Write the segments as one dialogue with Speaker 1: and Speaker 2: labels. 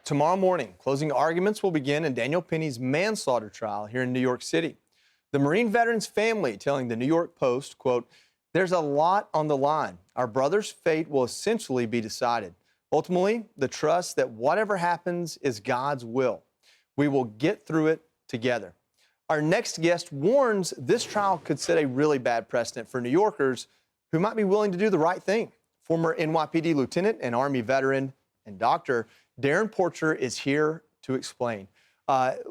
Speaker 1: tomorrow morning, closing arguments will begin in Daniel Penny's manslaughter trial here in New York City. The Marine veteran's family telling the New York Post, quote, "There's a lot on the line. Our brother's fate will essentially be decided. Ultimately, the trust that whatever happens is God's will. We will get through it together." Our next guest warns this trial could set a really bad precedent for New Yorkers who might be willing to do the right thing. Former NYPD Lieutenant and Army veteran and doctor Darrin Porcher is here to explain.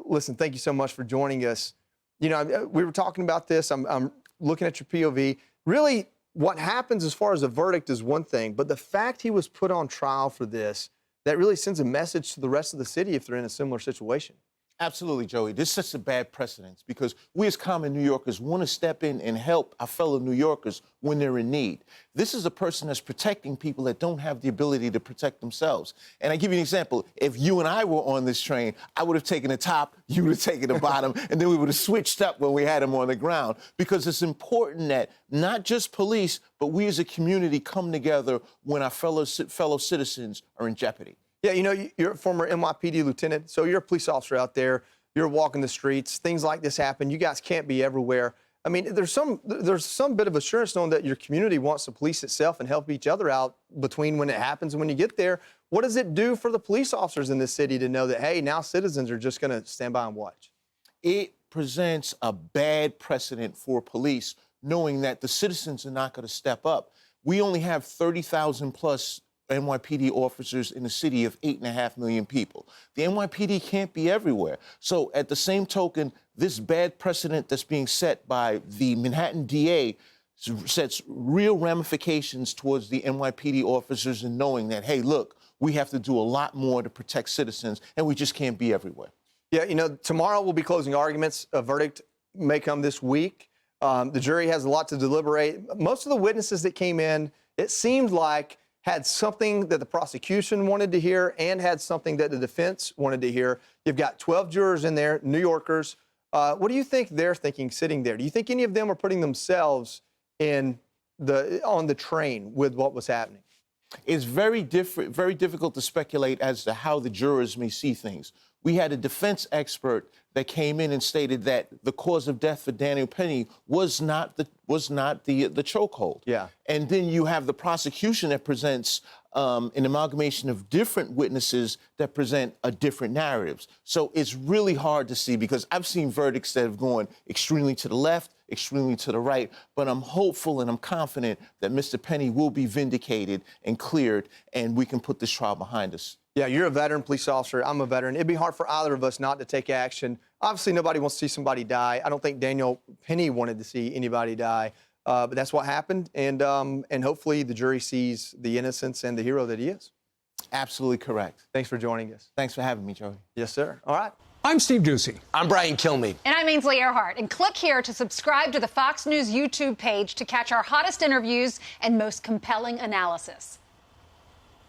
Speaker 1: Listen, thank you so much for joining us. You know, we were talking about this. I'm looking at your POV. Really, what happens as far as a verdict is one thing, but the fact he was put on trial for this, that really sends a message to the rest of the city if they're in a similar situation.
Speaker 2: Absolutely, Joey. This sets a bad precedent because we as common New Yorkers want to step in and help our fellow New Yorkers when they're in need. This is a person that's protecting people that don't have the ability to protect themselves. And I give you an example. If you and I were on this train, I would have taken the top, you would have taken the bottom, and then we would have switched up when we had him on the ground. Because it's important that not just police, but we as a community come together when our fellow citizens are in jeopardy.
Speaker 1: Yeah, you know, you're a former NYPD lieutenant, so you're a police officer out there. You're walking the streets. Things like this happen. You guys can't be everywhere. I mean, there's some bit of assurance knowing that your community wants to police itself and help each other out between when it happens and when you get there. What does it do for the police officers in this city to know that, hey, now citizens are just going to stand by and watch?
Speaker 2: It presents a bad precedent for police, knowing that the citizens are not going to step up. We only have 30,000 plus NYPD officers in a city of 8.5 million people. The NYPD can't be everywhere. So at the same token, this bad precedent that's being set by the Manhattan DA sets real ramifications towards the NYPD officers in knowing that, hey, look, we have to do a lot more to protect citizens, and we just can't be everywhere.
Speaker 1: Yeah, you know, tomorrow we'll be closing arguments. A verdict may come this week. The jury has a lot to deliberate. Most of the witnesses that came in, it seemed like, had something that the prosecution wanted to hear and had something that the defense wanted to hear. You've got 12 jurors in there, New Yorkers. What do you think they're thinking sitting there? Do you think any of them are putting themselves on the train with what was happening?
Speaker 2: It's very difficult to speculate as to how the jurors may see things. We had a defense expert that came in and stated that the cause of death for Daniel Penny was not the chokehold.
Speaker 1: Yeah.
Speaker 2: And then you have the prosecution that presents an amalgamation of different witnesses that present different narratives. So it's really hard to see because I've seen verdicts that have gone extremely to the left, extremely to the right, but I'm hopeful and I'm confident that Mr. Penny will be vindicated and cleared and we can put this trial behind us.
Speaker 1: Yeah, you're a veteran police officer. I'm a veteran. It'd be hard for either of us not to take action. Obviously, nobody wants to see somebody die. I don't think Daniel Penny wanted to see anybody die, but that's what happened. And hopefully the jury sees the innocence and the hero that he is.
Speaker 2: Absolutely correct.
Speaker 1: Thanks for joining us.
Speaker 2: Thanks for having me, Joey.
Speaker 1: Yes, sir. All right.
Speaker 3: I'm Steve Ducey.
Speaker 4: I'm Brian Kilmeade.
Speaker 5: And I'm Ainsley Earhart. And click here to subscribe to the Fox News YouTube page to catch our hottest interviews and most compelling analysis.